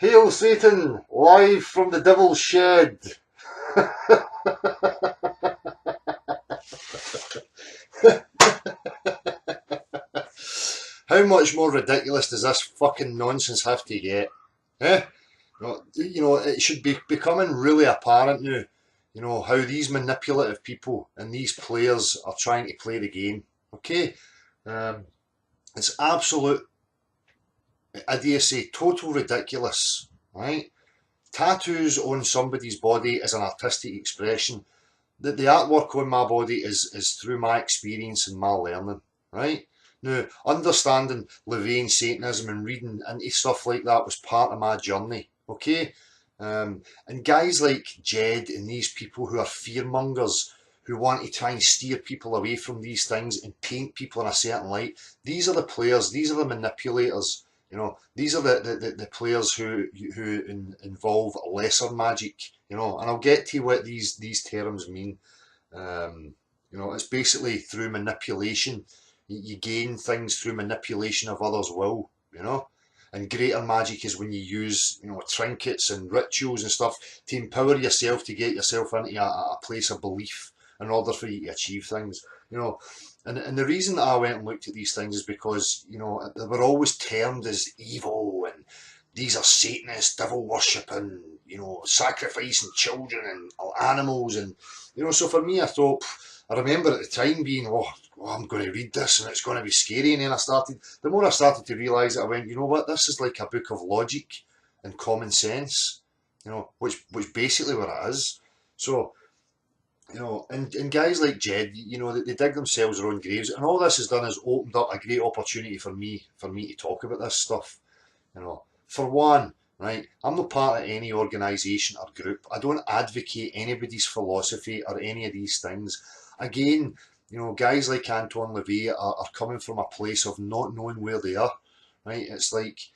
Hail Satan, live from the devil's shed. How much more ridiculous does this fucking nonsense have to get? Eh? It should be becoming really apparent now, how these manipulative people and these players are trying to play the game. Okay? Um, it's absolute idiocy, total ridiculous, right? Tattoos on somebody's body is an artistic expression. The artwork on my body is through my experience and my learning, right? Now, understanding Levian Satanism and reading into stuff like that was part of my journey, okay? And guys like Jed and these people who are fearmongers, who want to try and steer people away from these things and paint people in a certain light, these are the players, these are the manipulators. These are the players who involve lesser magic, and I'll get to what these terms mean. It's basically through manipulation. You gain things through manipulation of others' will, And greater magic is when you use, trinkets and rituals and stuff to empower yourself to get yourself into a place of belief in order for you to achieve things, And the reason that I went and looked at these things is because, they were always termed as evil and these are Satanists, devil worshipping, sacrificing children and animals. And, so for me, I remember at the time being, I'm going to read this and it's going to be scary. And then the more I started to realise it, I went, you know what, this is like a book of logic and common sense, which basically what it is. So, and guys like Jed, they dig themselves their own graves, and all this has done is opened up a great opportunity for me to talk about this stuff. For one, right, I'm not part of any organisation or group. I don't advocate anybody's philosophy or any of these things. Again, guys like Anton LaVey are coming from a place of not knowing where they are, right? It's like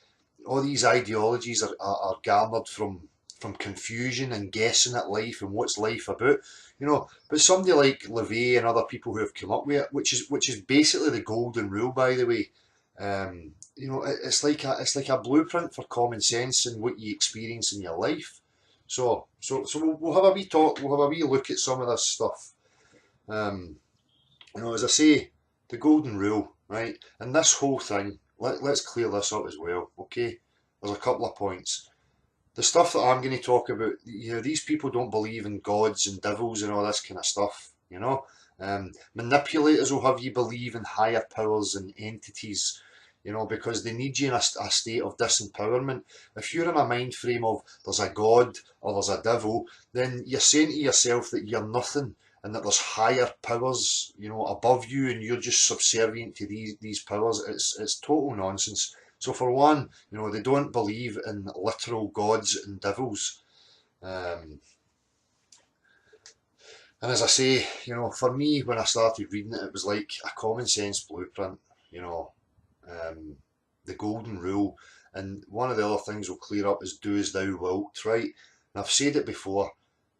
all these ideologies are garnered from confusion and guessing at life and what's life about, But somebody like LaVey and other people who have come up with it, which is basically the golden rule, by the way. It's like a blueprint for common sense and what you experience in your life. So we'll have a wee talk. We'll have a wee look at some of this stuff. As I say, the golden rule, right? And this whole thing. Let's clear this up as well, okay? There's a couple of points. The stuff that I'm going to talk about, these people don't believe in gods and devils and all this kind of stuff, Manipulators will have you believe in higher powers and entities, because they need you in a state of disempowerment. If you're in a mind frame of there's a god or there's a devil, then you're saying to yourself that you're nothing and that there's higher powers, above you, and you're just subservient to these powers. It's total nonsense. So for one, they don't believe in literal gods and devils. And as I say, for me, when I started reading it, it was like a common sense blueprint, the golden rule. And one of the other things we'll clear up is do as thou wilt, right? And I've said it before,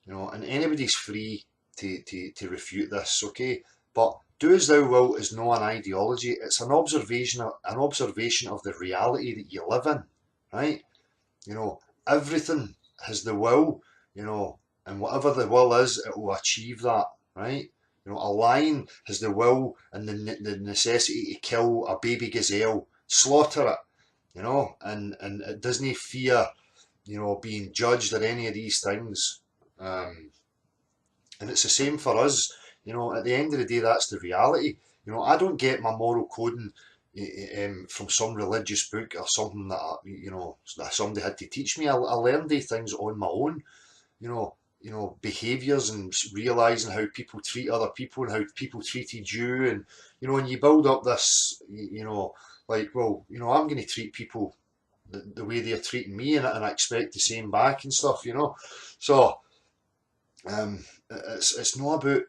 and anybody's free to refute this, okay? But do as thou wilt is not an ideology, it's an observation of the reality that you live in, right? Everything has the will, and whatever the will is, it will achieve that, right? A lion has the will and the necessity to kill a baby gazelle, slaughter it, and it doesn't fear, being judged or any of these things. And it's the same for us. At the end of the day, that's the reality. I don't get my moral coding from some religious book or something that somebody had to teach me. I learned these things on my own. Behaviours and realising how people treat other people and how people treated you, and and you build up this, I'm going to treat people the way they're treating me, and I expect the same back and stuff, So it's not about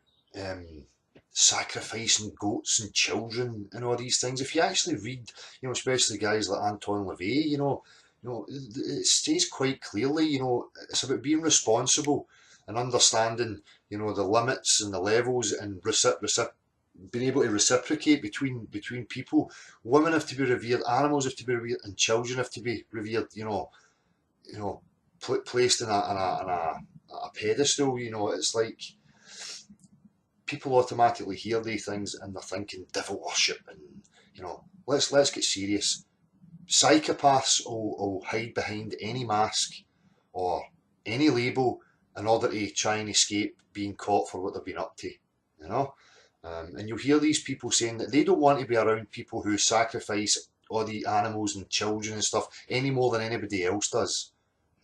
sacrificing goats and children and all these things. If you actually read, especially guys like Anton LaVey, it states quite clearly, it's about being responsible and understanding, the limits and the levels and being able to reciprocate between people. Women have to be revered, animals have to be revered, and children have to be revered, you know, placed in a pedestal. You know, it's like people automatically hear these things and they're thinking devil worship, and you know, let's get serious. Psychopaths will hide behind any mask or any label in order to try and escape being caught for what they've been up to, you know. And you'll hear these people saying that they don't want to be around people who sacrifice all the animals and children and stuff any more than anybody else does,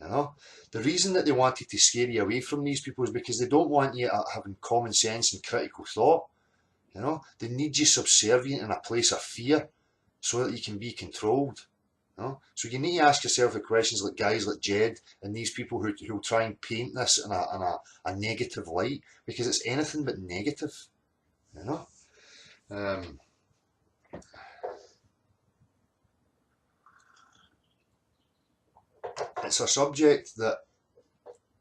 you know. The reason that they wanted to scare you away from these people is because they don't want you having common sense and critical thought, you know. They need you subservient in a place of fear so that you can be controlled. No? So you need to ask yourself the questions like guys like Jed and these people who try and paint this in a negative light, because it's anything but negative, you know. It's a subject that,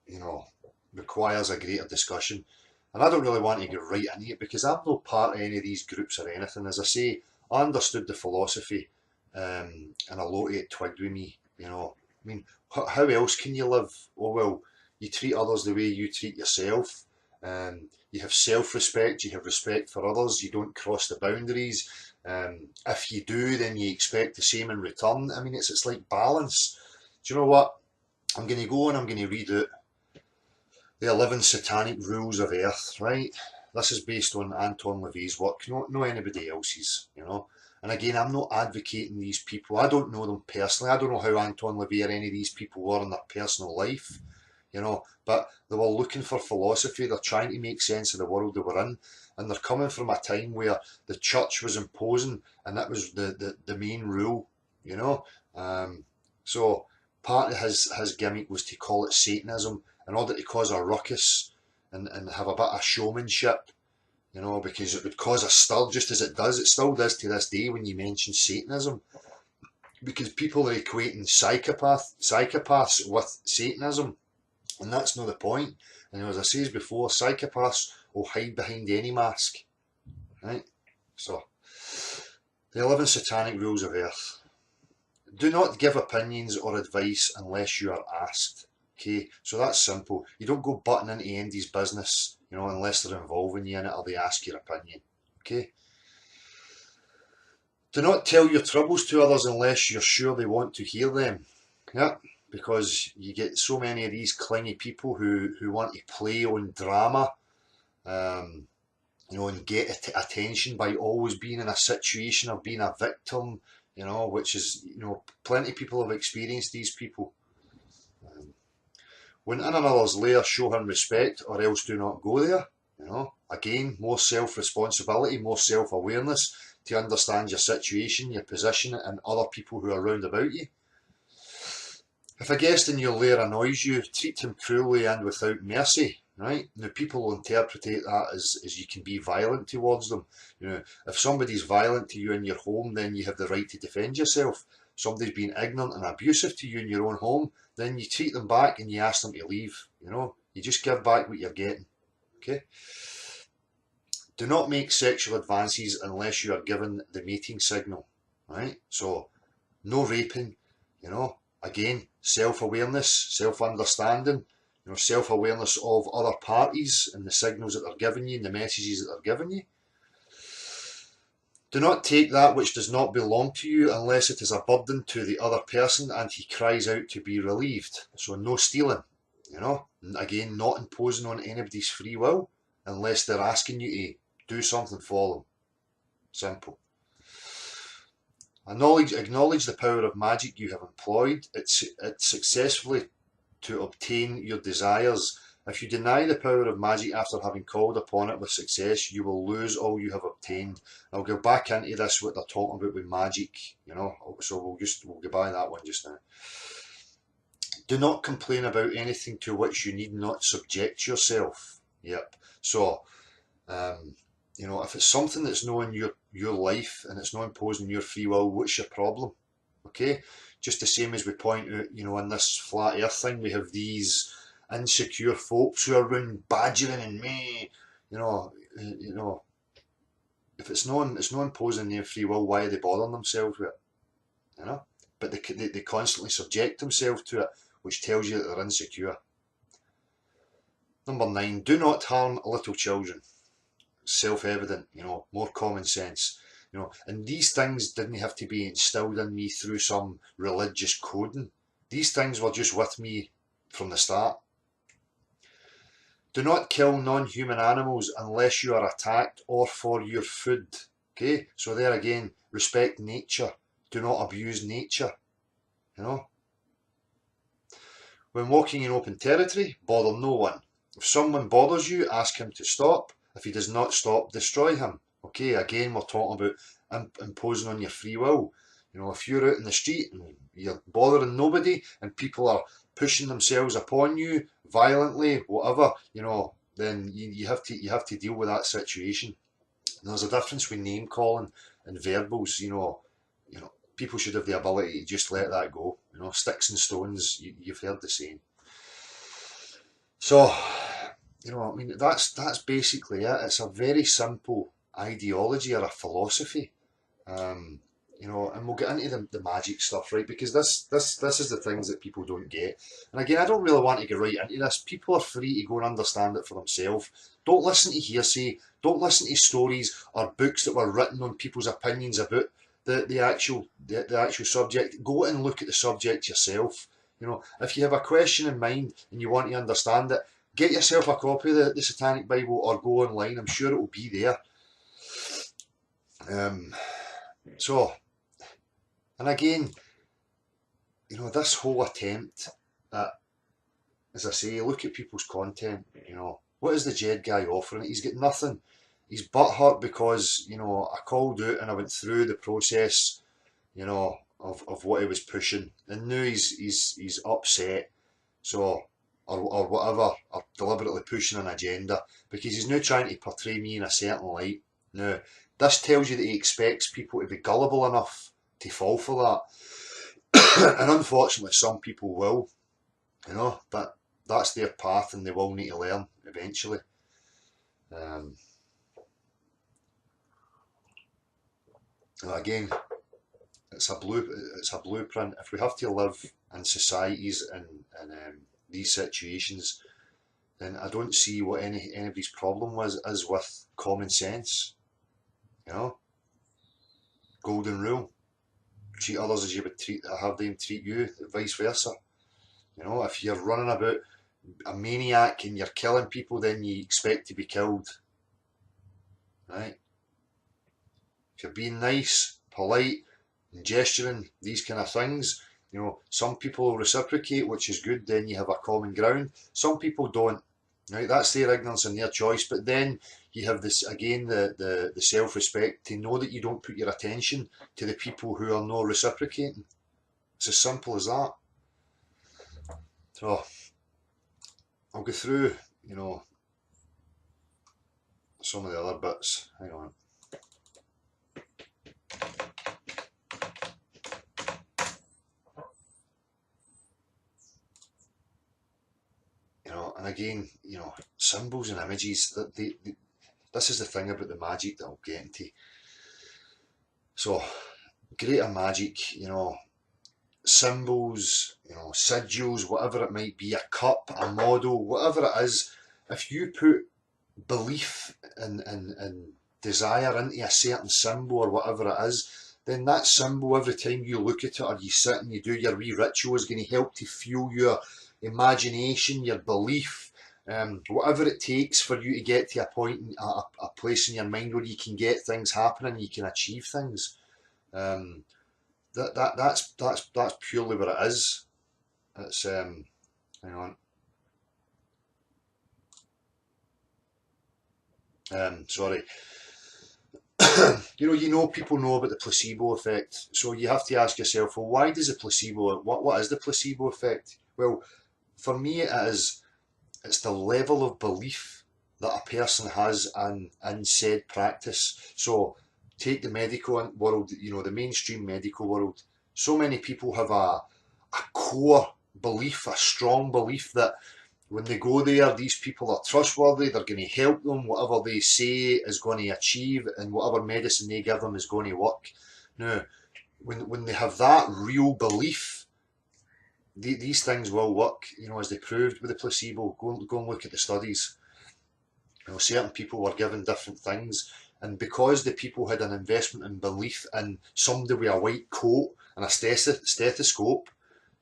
you know, requires a greater discussion, and I don't really want to get right into it because I'm not part of any of these groups or anything. As I say, I understood the philosophy, and a lot of it twigged with me, you know. I mean, how else can you live? Oh well, you treat others the way you treat yourself. You have self-respect, you have respect for others, you don't cross the boundaries. If you do, then you expect the same in return. I mean, it's like balance. Do you know what? I'm going to go and I'm going to read out the 11 Satanic Rules of Earth, right? This is based on Anton LaVey's work, no anybody else's, you know. And again, I'm not advocating these people. I don't know them personally. I don't know how Anton LaVey or any of these people were in their personal life, you know. But they were looking for philosophy. They're trying to make sense of the world they were in. And they're coming from a time where the church was imposing, and that was the main rule, you know. So part of his gimmick was to call it Satanism in order to cause a ruckus and have a bit of showmanship, you know, because it would cause a stir, just as it still does to this day when you mention Satanism, because people are equating psychopaths with Satanism, and that's not the point. And as I said before, psychopaths will hide behind any mask, right? So, the 11 Satanic Rules of Earth. Do not give opinions or advice unless you are asked. Okay, so that's simple. You don't go butting into anybody's business, you know, unless they're involving you in it or they ask your opinion. Okay. Do not tell your troubles to others unless you're sure they want to hear them. Yeah, because you get so many of these clingy people who want to play on drama, you know, and get attention by always being in a situation of being a victim, you know, which is, you know, plenty of people have experienced these people. When in another's lair, show him respect, or else do not go there. You know, again, more self-responsibility, more self-awareness to understand your situation, your position, and other people who are round about you. If a guest in your lair annoys you, treat him cruelly and without mercy. Right? Now, people will interpret that as you can be violent towards them. You know, if somebody's violent to you in your home, then you have the right to defend yourself. Somebody's been ignorant and abusive to you in your own home, then you treat them back and you ask them to leave. You know, you just give back what you're getting. Okay. Do not make sexual advances unless you are given the mating signal. Right. So, no raping. You know, again, self-awareness, self-understanding. You know, self-awareness of other parties and the signals that they're giving you and the messages that they're giving you. Do not take that which does not belong to you unless it is a burden to the other person and he cries out to be relieved. So no stealing, you know. And again, not imposing on anybody's free will unless they're asking you to do something for them. Simple. Acknowledge the power of magic you have employed. It's successfully to obtain your desires. If you deny the power of magic after having called upon it with success, you will lose all you have obtained. I'll go back into this, what they're talking about with magic, you know, so we'll go by that one just now. Do not complain about anything to which you need not subject yourself. Yep. So, you know, if it's something that's not in your life and it's not imposing your free will, what's your problem? Okay? Just the same as we point out, you know, in this flat earth thing, we have these insecure folks who are around badgering and me, you know, if it's not imposing their free will, why are they bothering themselves with it? You know, but they constantly subject themselves to it. which tells you that they're insecure. Number 9, do not harm little children. Self-evident, you know, more common sense. You know, and these things didn't have to be instilled in me through some religious coding. These things were just with me from the start. Do not kill non-human animals unless you are attacked or for your food. Okay, so there again, respect nature. Do not abuse nature. You know. When walking in open territory, bother no one. If someone bothers you, ask him to stop. If he does not stop, destroy him. Okay, again, we're talking about imposing on your free will. You know, if you're out in the street and you're bothering nobody and people are pushing themselves upon you violently, whatever, you know, then you have to deal with that situation. And there's a difference between name calling and verbals. You know, people should have the ability to just let that go. You know, sticks and stones. You've heard the saying. So, you know, I mean, that's basically it. It's a very simple ideology or a philosophy. You know, and we'll get into the magic stuff, right? Because this is the things that people don't get. And again, I don't really want to get right into this. People are free to go and understand it for themselves. Don't listen to hearsay. Don't listen to stories or books that were written on people's opinions about the actual subject. Go and look at the subject yourself. You know, if you have a question in mind and you want to understand it, get yourself a copy of the Satanic Bible or go online. I'm sure it will be there. So, and again, you know, this whole attempt at, as I say, look at people's content. You know, what is the Jed guy offering? He's got nothing. He's butthurt because, you know, I called out and I went through the process, you know, of what he was pushing, and now he's upset. So, or whatever, or deliberately pushing an agenda because he's now trying to portray me in a certain light. Now, this tells you that he expects people to be gullible enough to fall for that. And unfortunately, some people will, you know, but that's their path and they will need to learn eventually. Again, it's a blueprint. If we have to live in societies and these situations, then I don't see what anybody's problem is with common sense. You know, golden rule: treat others as you would have them treat you, vice versa. You know, if you're running about a maniac and you're killing people, then you expect to be killed, right? If you're being nice, polite, and gesturing, these kind of things, you know, some people will reciprocate, which is good. Then you have a common ground. Some people don't. Right, that's their ignorance and their choice. But then you have this again, the self-respect to know that you don't put your attention to the people who are not reciprocating. It's as simple as that. So I'll go through, you know, some of the other bits. Hang on. And again, you know, symbols and images, this is the thing about the magic that I'll get into. So, greater magic, you know, symbols, you know, sigils, whatever it might be, a cup, a model, whatever it is, if you put belief and desire into a certain symbol or whatever it is, then that symbol, every time you look at it or you sit and you do your wee ritual, is going to help to fuel your imagination, your belief, whatever it takes for you to get to a point, a place in your mind where you can get things happening, you can achieve things. That's purely what it is. It's hang on. Sorry. You know, people know about the placebo effect, so you have to ask yourself, well, why does the placebo? What is the placebo effect? Well, for me, it's the level of belief that a person has in said practice. So take the medical world, you know, the mainstream medical world. So many people have a core belief, a strong belief that when they go there, these people are trustworthy, they're going to help them, whatever they say is going to achieve, and whatever medicine they give them is going to work. Now, when they have that real belief, these things will work, you know, as they proved with the placebo. Go and look at the studies. You know, certain people were given different things, and because the people had an investment and belief in somebody with a white coat and a stethoscope,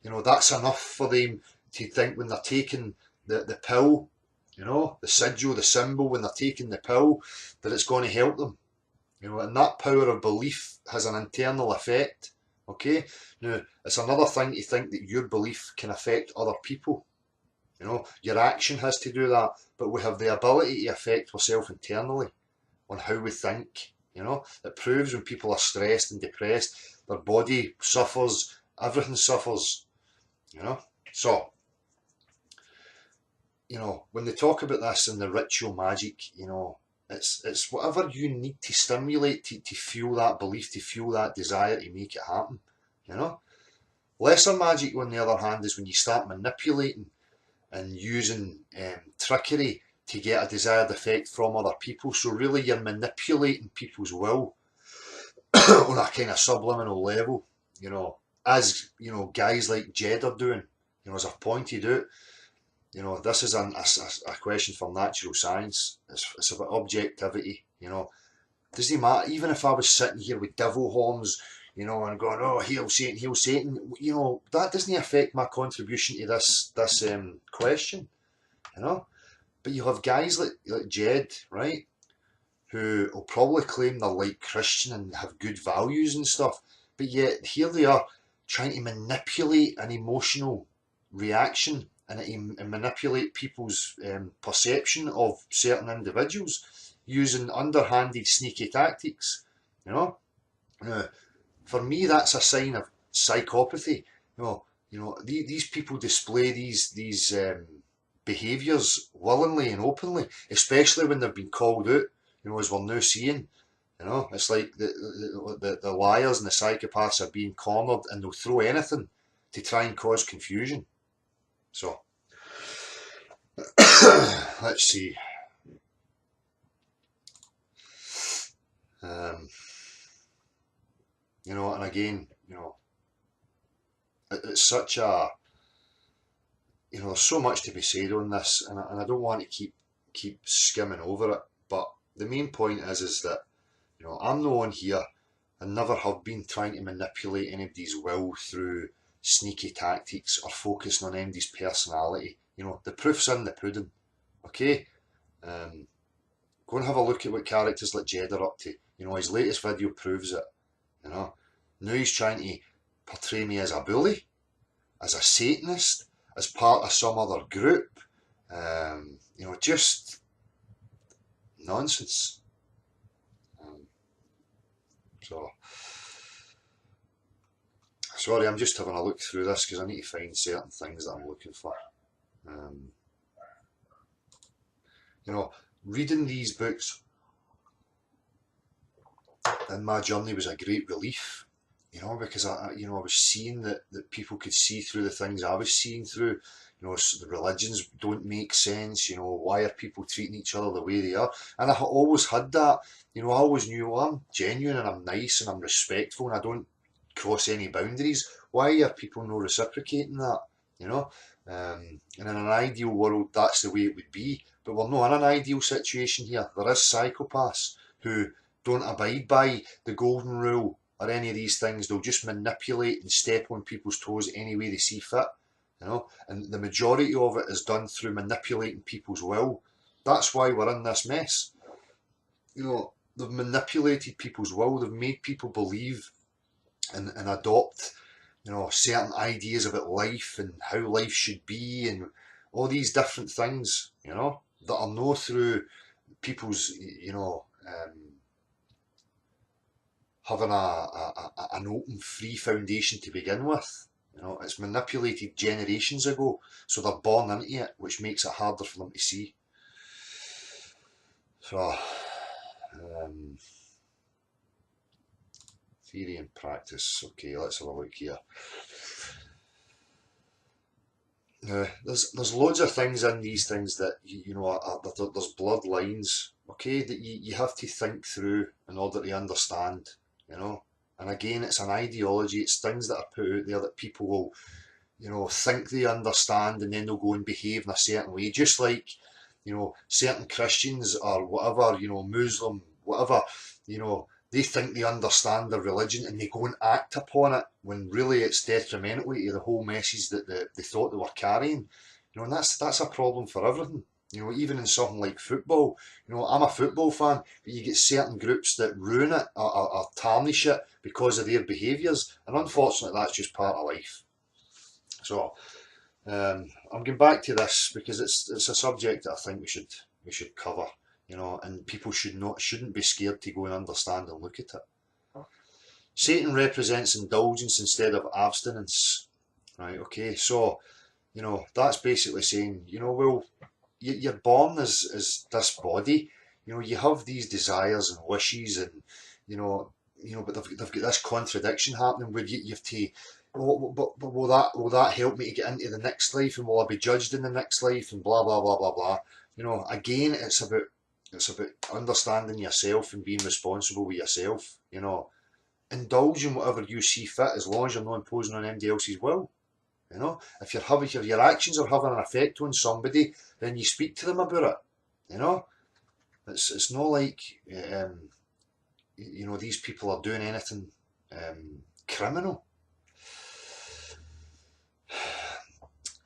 you know, that's enough for them to think when they're taking the pill, you know, the sigil, the symbol, when they're taking the pill, that it's going to help them. You know, and that power of belief has an internal effect. Okay, now it's another thing to think that your belief can affect other people. You know, your action has to do that, but we have the ability to affect ourselves internally on how we think. You know, it proves when people are stressed and depressed, their body suffers, everything suffers. You know, so you know when they talk about this in the ritual magic, you know, it's whatever you need to stimulate to fuel that belief, to fuel that desire to make it happen. You know, lesser magic on the other hand is when you start manipulating and using trickery to get a desired effect from other people. So really you're manipulating people's will on a kind of subliminal level, you know, as you know, guys like Jed are doing, you know, as I've pointed out. You know, this is a question for natural science. It's about objectivity, you know. Does it matter? Even if I was sitting here with devil horns, you know, and going, oh, hail Satan, you know, that doesn't affect my contribution to this question, you know. But you have guys like Jed, right, who will probably claim they're like Christian and have good values and stuff, but yet here they are trying to manipulate an emotional reaction and manipulate people's perception of certain individuals using underhanded, sneaky tactics. You know, for me, that's a sign of psychopathy. You know, these people display these behaviours willingly and openly, especially when they've been called out. You know, as we're now seeing. You know, it's like the liars and the psychopaths are being cornered, and they'll throw anything to try and cause confusion. So, let's see. You know, and again, you know, it's such a, you know, there's so much to be said on this, and I don't want to keep skimming over it. But the main point is that, you know, I'm no one here, and never have been trying to manipulate anybody's will through sneaky tactics or focusing on anybody's personality. You know, the proof's in the pudding. Okay, go and have a look at what characters like Jed are up to. You know, his latest video proves it. You know, now he's trying to portray me as a bully, as a Satanist, as part of some other group. You know, just nonsense. So, sorry, I'm just having a look through this because I need to find certain things that I'm looking for. You know, reading these books in my journey was a great relief. You know, because I was seeing that people could see through the things I was seeing through. You know, so the religions don't make sense. You know, why are people treating each other the way they are? And I always had that. You know, I always knew, well, I'm genuine and I'm nice and I'm respectful and I don't cross any boundaries. Why are people not reciprocating that? You know, and in an ideal world, that's the way it would be. But we're not in an ideal situation here. There is psychopaths who don't abide by the golden rule or any of these things. They'll just manipulate and step on people's toes any way they see fit. You know, and the majority of it is done through manipulating people's will. That's why we're in this mess. You know, they've manipulated people's will. They've made people believe and adopt, you know, certain ideas about life and how life should be and all these different things, you know, that are no through people's, you know, having an open, free foundation to begin with. You know, it's manipulated generations ago, so they're born into it, which makes it harder for them to see. So, theory and practice. Okay, let's have a look here. There's loads of things in these things that you know there's bloodlines, okay, that you have to think through in order to understand, you know. And again, it's an ideology. It's things that are put out there that people will, you know, think they understand, and then they'll go and behave in a certain way, just like, you know, certain Christians or whatever, you know, Muslim, whatever, you know, they think they understand their religion and they go and act upon it when really it's detrimental to the whole message that they thought they were carrying. You know, and that's a problem for everything. You know, even in something like football. You know, I'm a football fan, but you get certain groups that ruin it or tarnish it because of their behaviours, and unfortunately, that's just part of life. So, I'm going back to this because it's a subject that I think we should cover. You know, and people shouldn't be scared to go and understand and look at it. Satan represents indulgence instead of abstinence. Right? Okay, so you know that's basically saying, you know, well, you're born as this body. You know, you have these desires and wishes, and but they've got this contradiction happening where you have to. But will that help me to get into the next life, and will I be judged in the next life, and blah blah blah blah blah. You know, again, it's about understanding yourself and being responsible with yourself. You know, indulge in whatever you see fit as long as you're not imposing on anybody else's will. You know, if your actions are having an effect on somebody, then you speak to them about it. You know, it's not like you know, these people are doing anything criminal.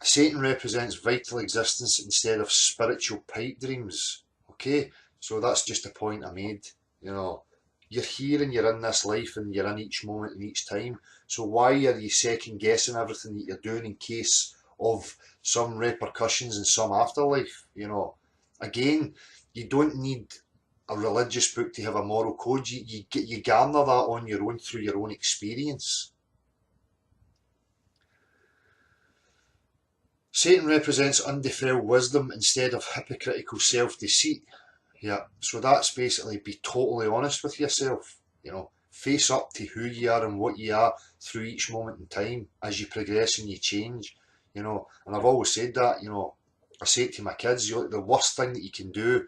Satan represents vital existence instead of spiritual pipe dreams. Okay, so that's just a point I made. You know, you're here and you're in this life and you're in each moment and each time. So why are you second guessing everything that you're doing in case of some repercussions in some afterlife? You know, again, you don't need a religious book to have a moral code. You garner that on your own through your own experience. Satan represents undefiled wisdom instead of hypocritical self-deceit. Yeah, so that's basically be totally honest with yourself. You know, face up to who you are and what you are through each moment in time as you progress and you change. You know, and I've always said that. You know, I say it to my kids. You know, the worst thing that you can do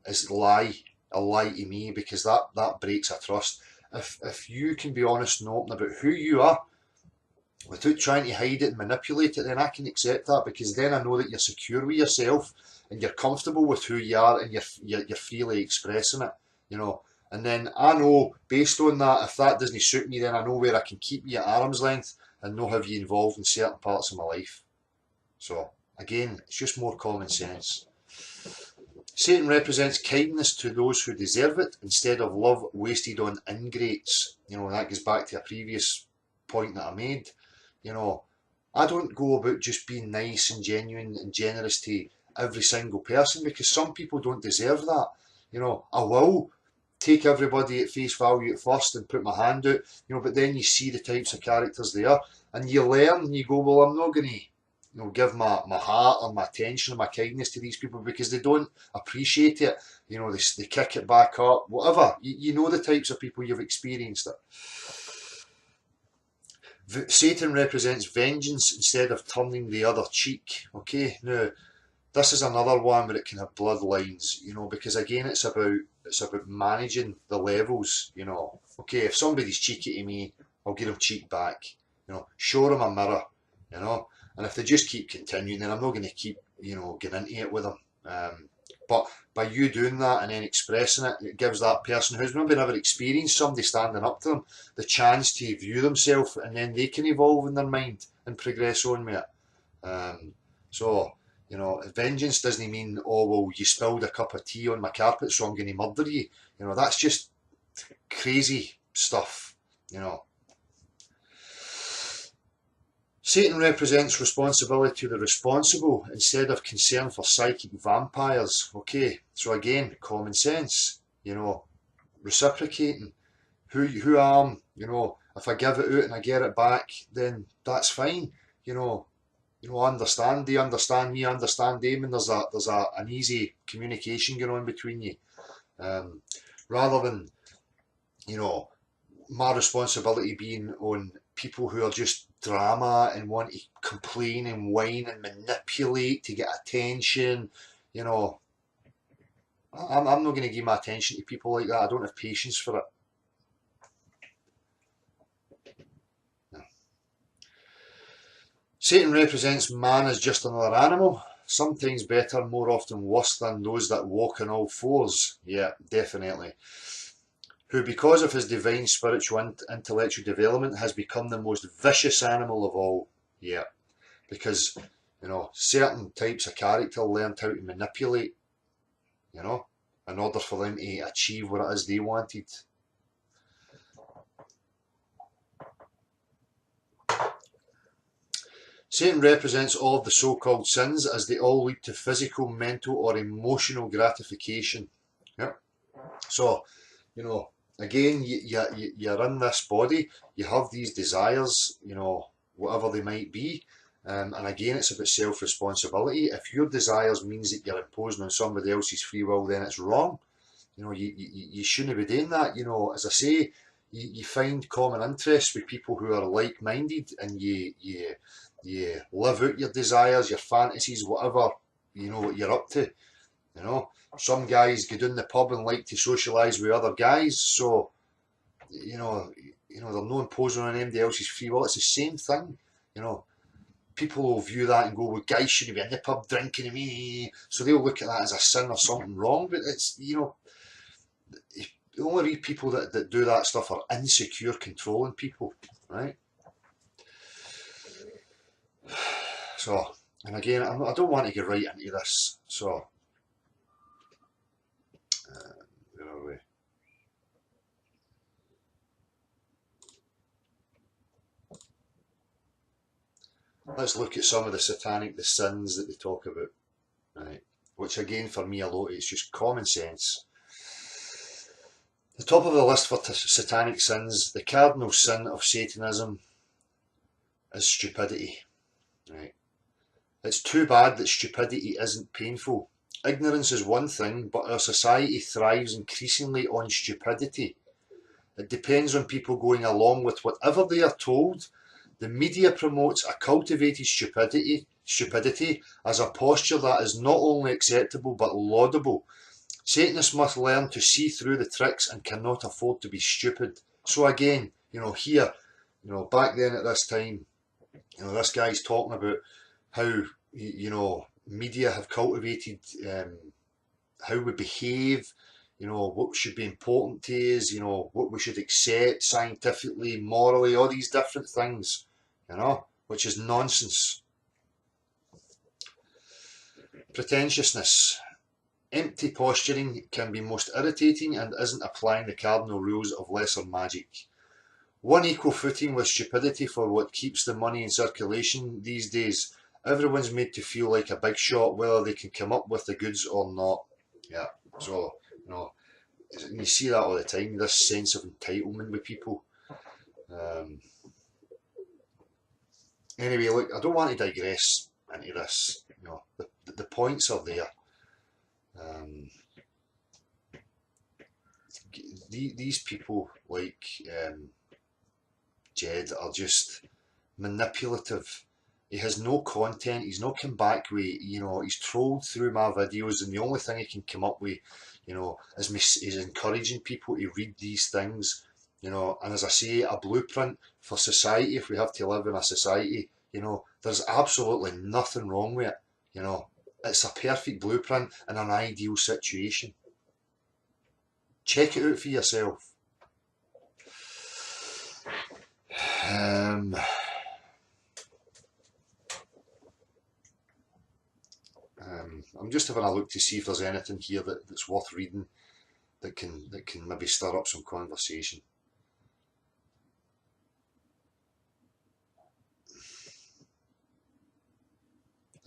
is lie to me, because that breaks a trust. If you can be honest and open about who you are, without trying to hide it and manipulate it, then I can accept that, because then I know that you're secure with yourself and you're comfortable with who you are, and you're freely expressing it, you know. And then I know, based on that, if that doesn't suit me, then I know where I can keep you at arm's length and not have you involved in certain parts of my life. So again, it's just more common sense. Satan represents kindness to those who deserve it instead of love wasted on ingrates. You know, that goes back to a previous point that I made. You know, I don't go about just being nice and genuine and generous to every single person, because some people don't deserve that. You know, I will take everybody at face value at first and put my hand out, you know, but then you see the types of characters they are, and you learn and you go, well, I'm not going to, you know, give my heart or my attention or my kindness to these people because they don't appreciate it. You know, they kick it back up, whatever. You know the types of people, you've experienced it. Satan represents vengeance instead of turning the other cheek. Okay, now this is another one where it can have bloodlines, you know, because again it's about managing the levels. You know, okay, if somebody's cheeky to me, I'll give them cheek back. You know, show them a mirror. You know, and if they just keep continuing, then I'm not going to keep, you know, getting into it with them. But by you doing that and then expressing it, it gives that person who's maybe never experienced somebody standing up to them the chance to view themselves, and then they can evolve in their mind and progress on with it. So, you know, vengeance doesn't mean, oh, well, you spilled a cup of tea on my carpet, so I'm going to murder you. You know, that's just crazy stuff, you know. Satan represents responsibility to the responsible instead of concern for psychic vampires. Okay, so again, common sense, you know, reciprocating. Who I am, you know, if I give it out and I get it back, then that's fine. You know, I understand, they understand me, I understand them, and there's an easy communication going on between you. Rather than, you know, my responsibility being on people who are just drama and want to complain and whine and manipulate to get attention. You know, I'm not going to give my attention to people like that. I don't have patience for it. Satan represents man as just another animal, sometimes better, more often worse than those that walk on all fours. Yeah, definitely. Who, because of his divine spiritual and intellectual development, has become the most vicious animal of all. Yeah, because, you know, certain types of character learned how to manipulate, you know, in order for them to achieve what it is they wanted. Satan represents all of the so-called sins as they all lead to physical, mental or emotional gratification. Yep. So, you know, again, you're in this body, you have these desires, you know, whatever they might be. And again, it's about self-responsibility. If your desires means that you're imposing on somebody else's free will, then it's wrong. You know, you shouldn't be doing that. You know, as I say, you find common interests with people who are like-minded, and you live out your desires, your fantasies, whatever, you know, what you're up to. You know, some guys go down the pub and like to socialise with other guys, so you know, they're not imposing on anybody else's free will. It's the same thing. You know, people will view that and go, well, guys shouldn't be in the pub drinking, me, so they'll look at that as a sin or something wrong. But it's, you know, the only people that do that stuff are insecure, controlling people, right? So, and again, I don't want to get right into this, so where are we? Let's look at some of the sins that they talk about, right? Which again, for me, a lot, it's just common sense. The top of the list for satanic sins, the cardinal sin of Satanism is stupidity, right? It's too bad that stupidity isn't painful. Ignorance is one thing, but our society thrives increasingly on stupidity. It depends on people going along with whatever they are told. The media promotes a cultivated stupidity as a posture that is not only acceptable but laudable. Satanists must learn to see through the tricks and cannot afford to be stupid. So again, you know, here, you know, back then at this time, you know, this guy's talking about how, you know, media have cultivated how we behave, you know, what should be important to us, you know, what we should accept scientifically, morally, all these different things, you know, which is nonsense. Pretentiousness. Empty posturing can be most irritating and isn't applying the cardinal rules of lesser magic. One equal footing with stupidity for what keeps the money in circulation these days. Everyone's made to feel like a big shot, whether they can come up with the goods or not. Yeah, so, you know, you see that all the time, this sense of entitlement with people. Anyway, look, I don't want to digress into this. You know, the points are there. These people like Jed are just manipulative. He has no content, he's not come back with, you know, he's trolled through my videos, and the only thing he can come up with, you know, is encouraging people to read these things, you know, and as I say, a blueprint for society, if we have to live in a society, you know, there's absolutely nothing wrong with it, you know, it's a perfect blueprint in an ideal situation. Check it out for yourself. I'm just having a look to see if there's anything here that's worth reading that can maybe stir up some conversation.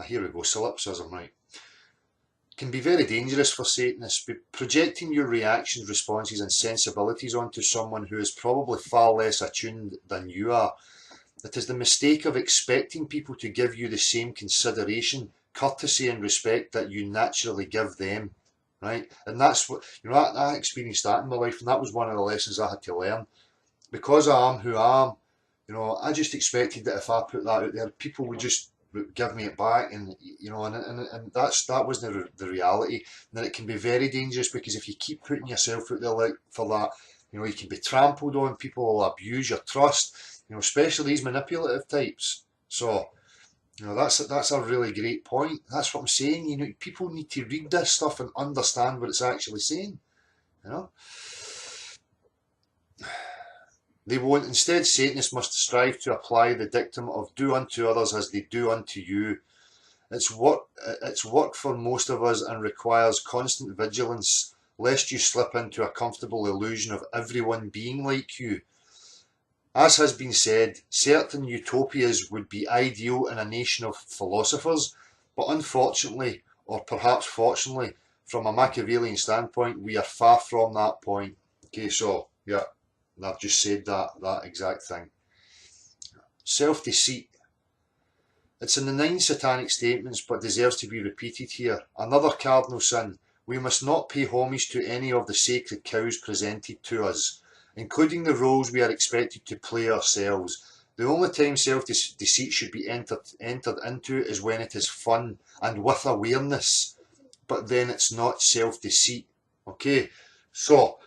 Here we go, solipsism, right. Can be very dangerous for Satanists. Projecting your reactions, responses and sensibilities onto someone who is probably far less attuned than you are. It is the mistake of expecting people to give you the same consideration, courtesy and respect that you naturally give them, right? And that's what, you know, I experienced that in my life, and that was one of the lessons I had to learn. Because I am who I am, you know, I just expected that if I put that out there, people would just give me it back, and you know, and that wasn't the reality. And then it can be very dangerous, because if you keep putting yourself out there like for that, you know, you can be trampled on, people will abuse your trust, you know, especially these manipulative types. So, You know, that's a really great point. That's what I'm saying. You know, people need to read this stuff and understand what it's actually saying. You know, they won't. Instead, Satanists must strive to apply the dictum of "do unto others as they do unto you." It's work for most of us and requires constant vigilance, lest you slip into a comfortable illusion of everyone being like you. As has been said, certain utopias would be ideal in a nation of philosophers, but unfortunately, or perhaps fortunately, from a Machiavellian standpoint, we are far from that point. Okay, so, yeah, I've just said that exact thing. Self-deceit. It's in the 9 satanic statements, but deserves to be repeated here. Another cardinal sin. We must not pay homage to any of the sacred cows presented to us, including the roles we are expected to play ourselves. The only time self-deceit should be entered into is when it is fun and with awareness, but then it's not self-deceit. Okay, so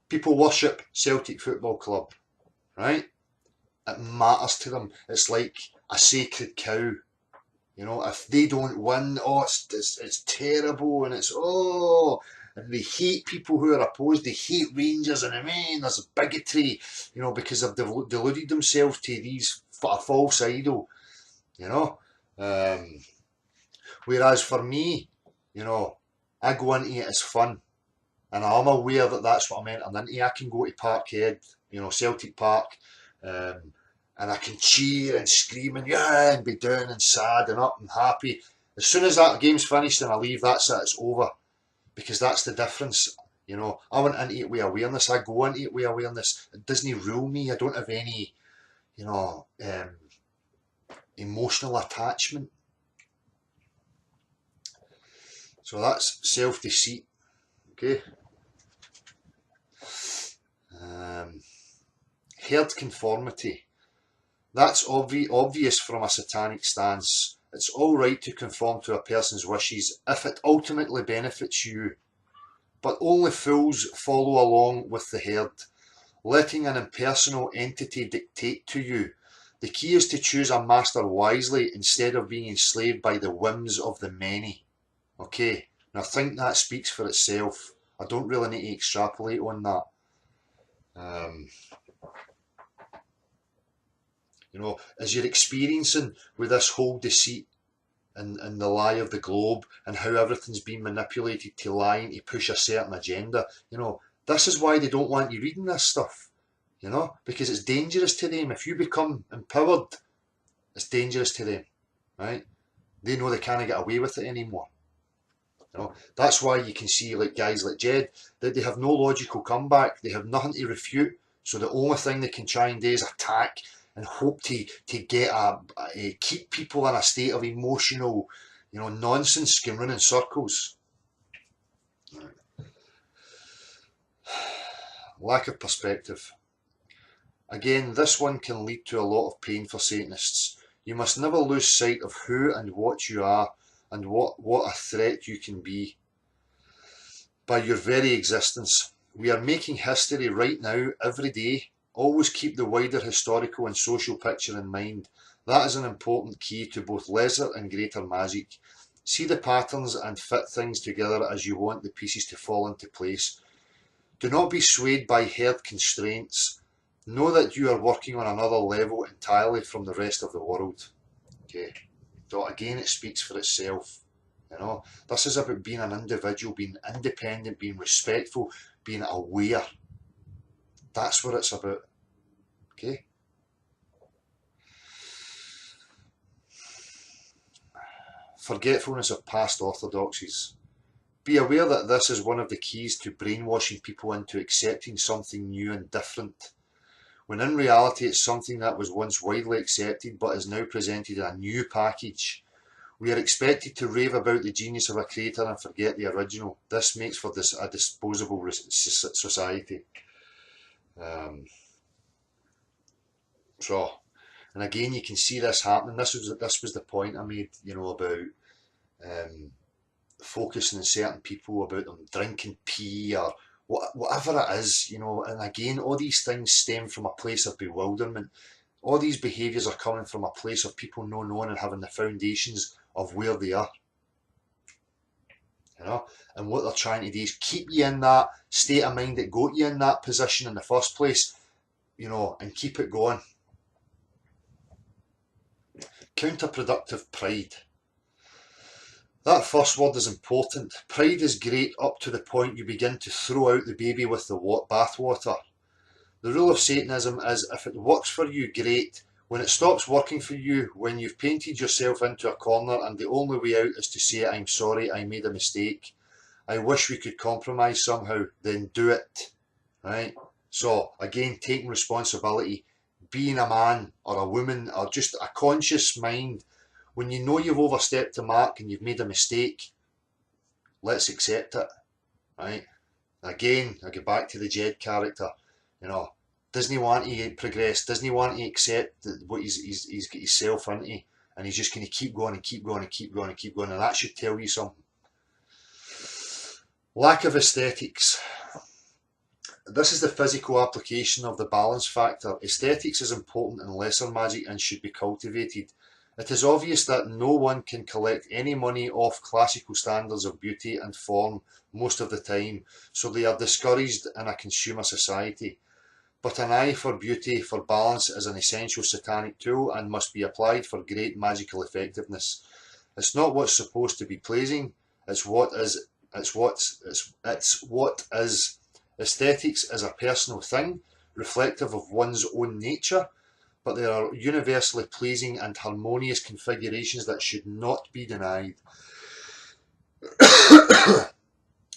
people worship Celtic Football Club, right? It matters to them. It's like a sacred cow. You know, if they don't win, oh, it's terrible, and and they hate people who are opposed. They hate Rangers, and I mean, there's bigotry, you know, because they've deluded themselves to these a false idol, you know. Whereas for me, you know, I go into it as fun, and I'm aware that that's what I'm entering into. I can go to Parkhead, you know, Celtic Park, um, and I can cheer and scream and yeah, and be down and sad and up and happy. As soon as that game's finished and I leave, that's it, it's over. Because that's the difference. You know, I went into it with awareness. I go into it with awareness. It doesn't rule me. I don't have any, you know, emotional attachment. So that's self-deceit. Okay. Herd conformity. That's obvious from a satanic stance. It's all right to conform to a person's wishes if it ultimately benefits you, but only fools follow along with the herd, letting an impersonal entity dictate to you. The key is to choose a master wisely instead of being enslaved by the whims of the many. Okay, and I think that speaks for itself. I don't really need to extrapolate on that. You know, as you're experiencing with this whole deceit and the lie of the globe and how everything's been manipulated to lie and to push a certain agenda, you know, this is why they don't want you reading this stuff, you know, because it's dangerous to them. If you become empowered, it's dangerous to them, right? They know they can't get away with it anymore. You know, that's why you can see like guys like Jed, that they have no logical comeback, they have nothing to refute, so the only thing they can try and do is attack and hope to get keep people in a state of emotional, you know, nonsense, can run in circles. Lack of perspective. Again, this one can lead to a lot of pain for Satanists. You must never lose sight of who and what you are and what a threat you can be by your very existence. We are making history right now, every day. Always keep the wider historical and social picture in mind. That is an important key to both lesser and greater magic. See the patterns and fit things together as you want the pieces to fall into place. Do not be swayed by herd constraints. Know that you are working on another level entirely from the rest of the world. Okay. So again, it speaks for itself. You know, this is about being an individual, being independent, being respectful, being aware. That's what it's about. Okay. Forgetfulness of past orthodoxies. Be aware that this is one of the keys to brainwashing people into accepting something new and different, when in reality it's something that was once widely accepted but is now presented in a new package. We are expected to rave about the genius of a creator and forget the original. This makes for a disposable society. So, and again, you can see this happening. This was the point I made, you know, about focusing on certain people, about them drinking pee or whatever it is, you know. And again, all these things stem from a place of bewilderment. All these behaviours are coming from a place of people not knowing and having the foundations of where they are. You know, and what they're trying to do is keep you in that state of mind that got you in that position in the first place, you know, and keep it going. Counterproductive pride. That first word is important. Pride is great up to the point you begin to throw out the baby with the bathwater. The rule of Satanism is if it works for you, great. When it stops working for you, when you've painted yourself into a corner and the only way out is to say, I'm sorry, I made a mistake, I wish we could compromise somehow, then do it. Right? So, again, taking responsibility, being a man or a woman or just a conscious mind, when you know you've overstepped the mark and you've made a mistake, let's accept it. Right? Again, I go back to the Jed character. You know, doesn't he want to progress? Doesn't he want to accept what he's got himself into? And he's just going to keep going and keep going and keep going and keep going. And that should tell you something. Lack of aesthetics. This is the physical application of the balance factor. Aesthetics is important in lesser magic and should be cultivated. It is obvious that no one can collect any money off classical standards of beauty and form most of the time, so they are discouraged in a consumer society. But an eye for beauty, for balance, is an essential satanic tool and must be applied for great magical effectiveness. It's not what's supposed to be pleasing, it's what is. It's what is. Aesthetics is a personal thing, reflective of one's own nature, but there are universally pleasing and harmonious configurations that should not be denied.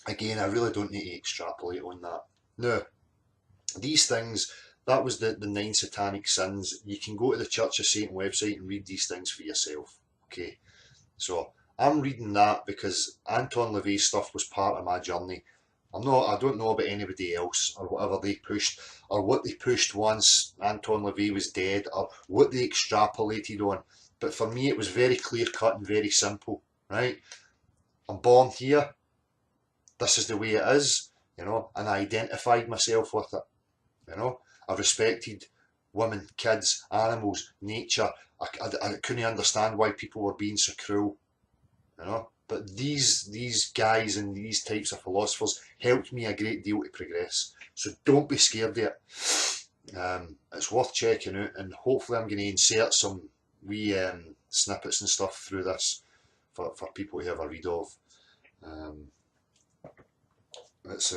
Again, I really don't need to extrapolate on that. No. These things, that was the 9 satanic sins. You can go to the Church of Satan website and read these things for yourself. Okay, so I'm reading that because Anton LaVey's stuff was part of my journey. I don't know about anybody else or whatever they pushed or what they pushed once Anton LaVey was dead or what they extrapolated on. But for me, it was very clear cut and very simple, right? I'm born here. This is the way it is, you know, and I identified myself with it. You know, I respected women, kids, animals, nature. I couldn't understand why people were being so cruel, you know. But these guys and these types of philosophers helped me a great deal to progress. So don't be scared of it. It's worth checking out, and hopefully I'm going to insert some wee snippets and stuff through this for people to have a read of. It's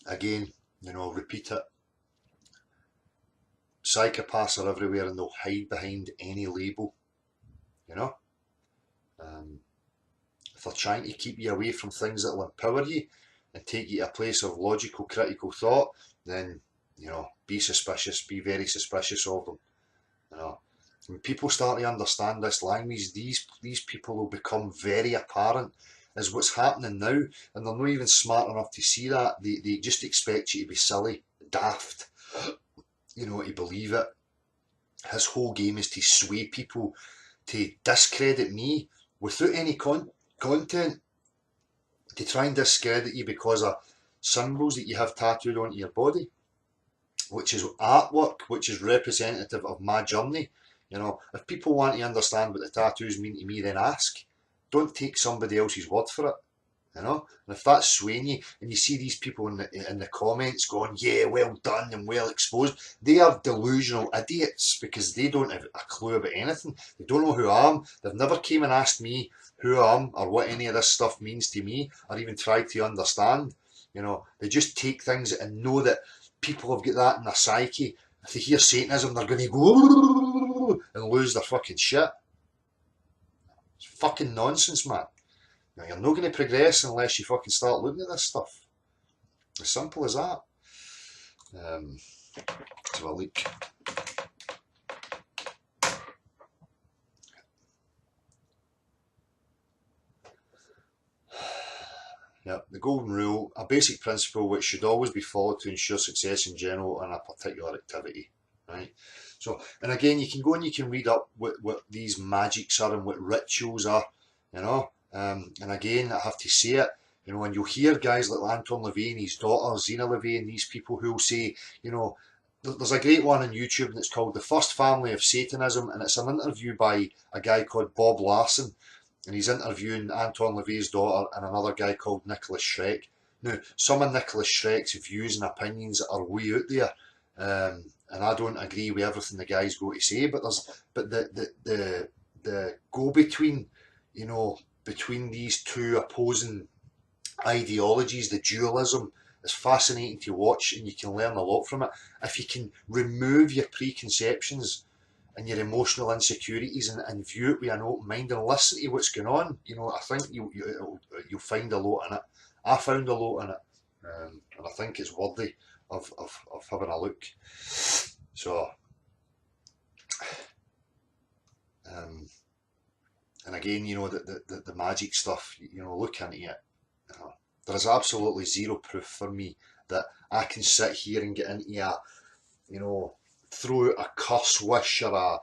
again, you know, repeat it. Psychopaths are everywhere and they'll hide behind any label, you know. If they're trying to keep you away from things that will empower you and take you to a place of logical, critical thought, then, you know, be suspicious, be very suspicious of them. You know, when people start to understand this language, these people will become very apparent as what's happening now, and they're not even smart enough to see that. They just expect you to be silly, daft, you know, to believe it. His whole game is to sway people to discredit me without any content, to try and discredit you because of symbols that you have tattooed onto your body, which is artwork, which is representative of my journey. You know, if people want to understand what the tattoos mean to me, then ask. Don't take somebody else's word for it. You know, and if that's swaying you, and you see these people in the comments going, yeah, well done and well exposed, they are delusional idiots because they don't have a clue about anything. They don't know who I am. They've never came and asked me who I am or what any of this stuff means to me or even tried to understand. You know, they just take things and know that people have got that in their psyche. If they hear Satanism, they're going to go and lose their fucking shit. It's fucking nonsense, man. Now, you're not going to progress unless you fucking start looking at this stuff. As simple as that. Let's have a look. Yeah, the golden rule, a basic principle which should always be followed to ensure success in general in a particular activity. Right? So, and again, you can go and you can read up what these magics are and what rituals are, you know. And again, I have to say it, You know, and you'll hear guys like Anton LaVey and his daughter, Zena LaVey, and these people who will say, you know, there's a great one on YouTube and it's called The First Family of Satanism, and it's an interview by a guy called Bob Larson, and he's interviewing Anton LaVey's daughter and another guy called Nicholas Schreck. Now, some of Nicholas Schreck's views and opinions are way out there, and I don't agree with everything the guy's got to say. But the go between, you know, between these two opposing ideologies, the dualism, is fascinating to watch, and you can learn a lot from it if you can remove your preconceptions and your emotional insecurities and view it with an open mind and listen to what's going on. You know, I think you'll find a lot in it. I found a lot in it, and I think it's worthy of having a look. So, and again, you know, the magic stuff, you know, look into it. There is absolutely zero proof for me that I can sit here and get into a, you know, throw out a curse wish or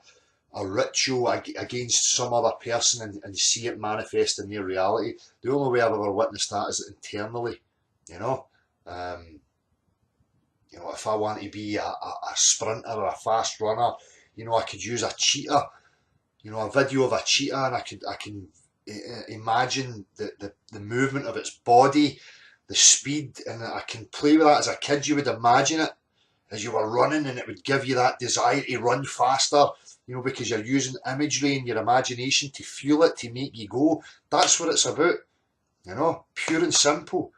a ritual against some other person and see it manifest in their reality. The only way I've ever witnessed that is internally, you know. You know, if I want to be a sprinter or a fast runner, you know, I could use a cheetah, you know, a video of a cheetah, and I can imagine the movement of its body, the speed, and I can play with that as a kid. You would imagine it as you were running, and it would give you that desire to run faster, you know, because you're using imagery and your imagination to fuel it, to make you go. That's what it's about, you know, pure and simple,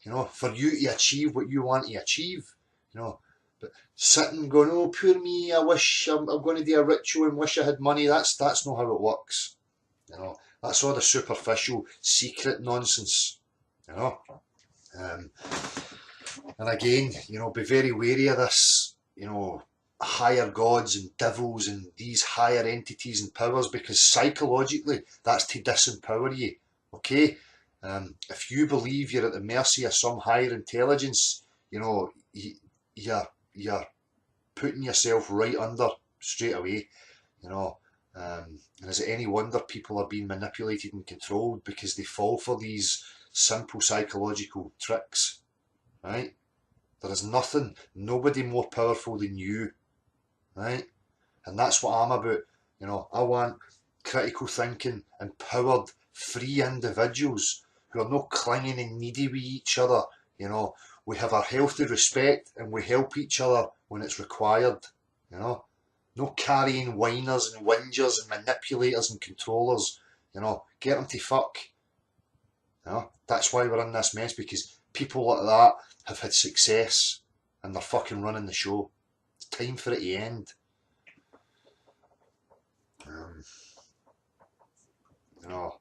you know, for you to achieve what you want to achieve, you know. But sitting going, oh, poor me, I wish I'm going to do a ritual and wish I had money, that's not how it works, you know. That's all the superficial, secret nonsense, you know. And again, you know, be very wary of this, you know, higher gods and devils and these higher entities and powers, because psychologically that's to disempower you, okay? If you believe you're at the mercy of some higher intelligence, you know, you're putting yourself right under straight away, you know. And is it any wonder people are being manipulated and controlled because they fall for these simple psychological tricks, right? There is nobody more powerful than you, right? And that's what I'm about, you know. I want critical thinking, empowered, free individuals who are not clinging and needy with each other, you know. We have our healthy respect and we help each other when it's required, you know. No carrying whiners and whingers and manipulators and controllers, you know. Get them to fuck. You know, that's why we're in this mess, because people like that have had success and they're fucking running the show. It's time for it to end. You know,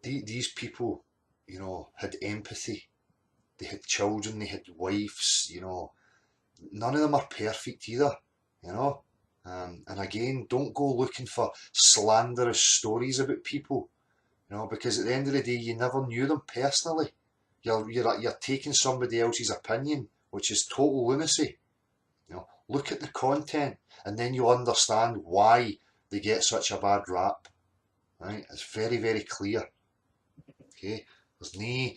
these people, you know, had empathy. They had children, they had wives, you know. None of them are perfect either, you know. And again, don't go looking for slanderous stories about people, you know, because at the end of the day, you never knew them personally. You're taking somebody else's opinion, which is total lunacy. You know, look at the content, and then you'll understand why they get such a bad rap. Right? It's very, very clear. Okay, there's no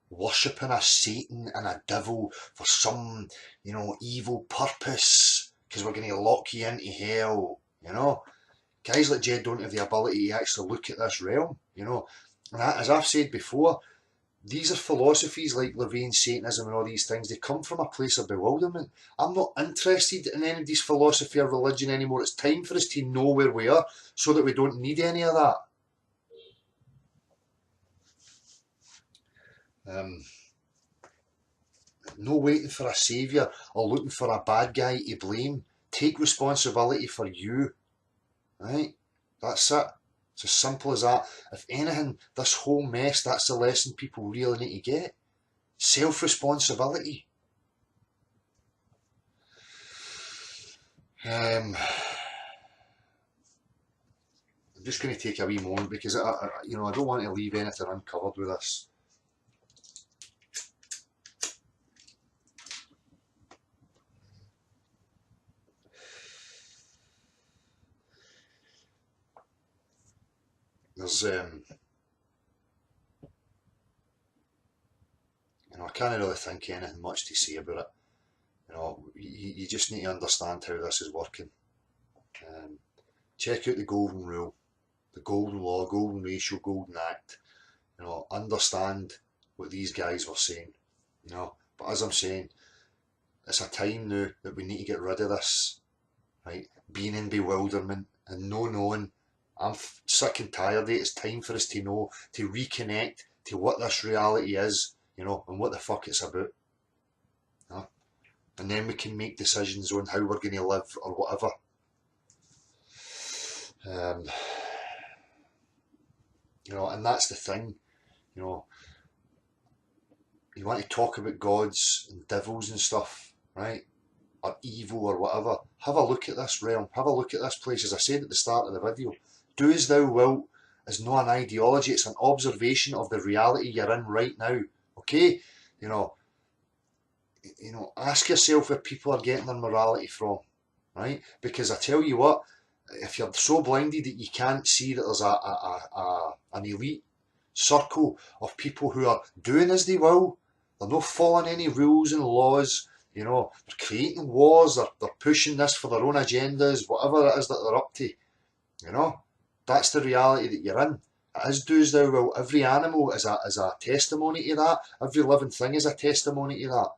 worshipping a Satan and a devil for some, you know, evil purpose, because we're going to lock you into hell, you know. Guys like Jed don't have the ability to actually look at this realm, you know. And as I've said before, these are philosophies like LaVey, Satanism and all these things. They come from a place of bewilderment. I'm not interested in any of these philosophy or religion anymore. It's time for us to know where we are so that we don't need any of that. No waiting for a saviour or looking for a bad guy to blame. Take responsibility for you, right? That's it. It's as simple as that. If anything, this whole mess, that's the lesson people really need to get. Self-responsibility. I'm just going to take a wee moment because you know, I don't want to leave anything uncovered with this. There's can't really think of anything much to say about it. You know, you just need to understand how this is working. Check out the golden rule, the golden law, golden ratio, golden act. You know, understand what these guys were saying. You know, but as I'm saying, it's a time now that we need to get rid of this, right? Being in bewilderment and no knowing. I'm sick and tired of it. It's time for us to know, to reconnect to what this reality is, you know, and what the fuck it's about. You know? And then we can make decisions on how we're going to live or whatever. You know, and that's the thing, you know, you want to talk about gods and devils and stuff, right, or evil or whatever, have a look at this realm, have a look at this place. As I said at the start of the video, do as thou wilt is not an ideology, it's an observation of the reality you're in right now, okay? You know, ask yourself where people are getting their morality from, right? Because I tell you what, if you're so blinded that you can't see that there's an elite circle of people who are doing as they will, they're not following any rules and laws, you know, they're creating wars, they're pushing this for their own agendas, whatever it is that they're up to, you know, that's the reality that you're in. It is do as thou wilt. Every animal is a testimony to that. Every living thing is a testimony to that.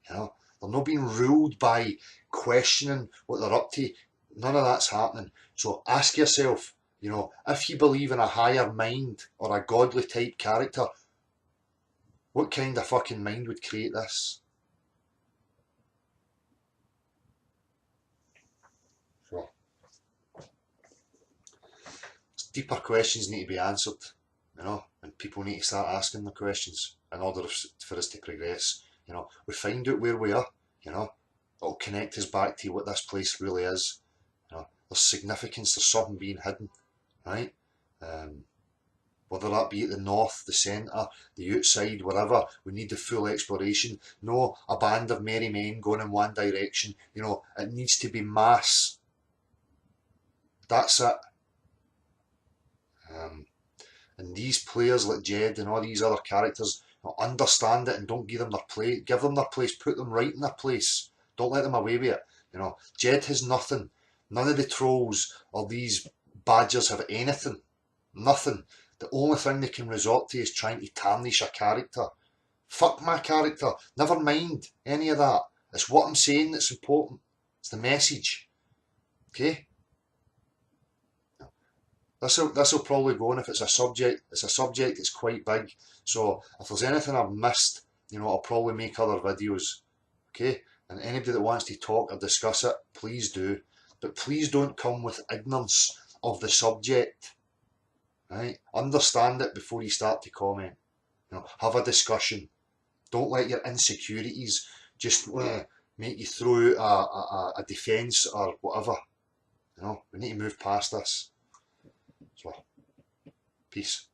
You know, they're not being ruled by questioning what they're up to. None of that's happening. So ask yourself, you know, if you believe in a higher mind or a godly type character, what kind of fucking mind would create this? So, deeper questions need to be answered, you know, and people need to start asking the questions in order for us to progress. You know, we find out where we are, you know, it'll connect us back to what this place really is. You know, there's significance, there's something being hidden, right? Whether that be at the north, the centre, the outside, wherever, we need the full exploration. No a band of merry men going in one direction. You know, it needs to be mass. That's it. And these players like Jed and all these other characters, you know, understand it and don't give them their place. Give them their place. Put them right in their place. Don't let them away with it. You know, Jed has nothing. None of the trolls or these badgers have anything. Nothing. The only thing they can resort to is trying to tarnish a character. Fuck my character. Never mind any of that. It's what I'm saying that's important. It's the message. Okay? This'll probably go on if it's a subject. It's a subject that's quite big. So if there's anything I've missed, you know, I'll probably make other videos. Okay? And anybody that wants to talk or discuss it, please do. But please don't come with ignorance of the subject. Right? Understand it before you start to comment. You know, have a discussion. Don't let your insecurities just make you throw out a defence or whatever. You know, we need to move past this. So, peace.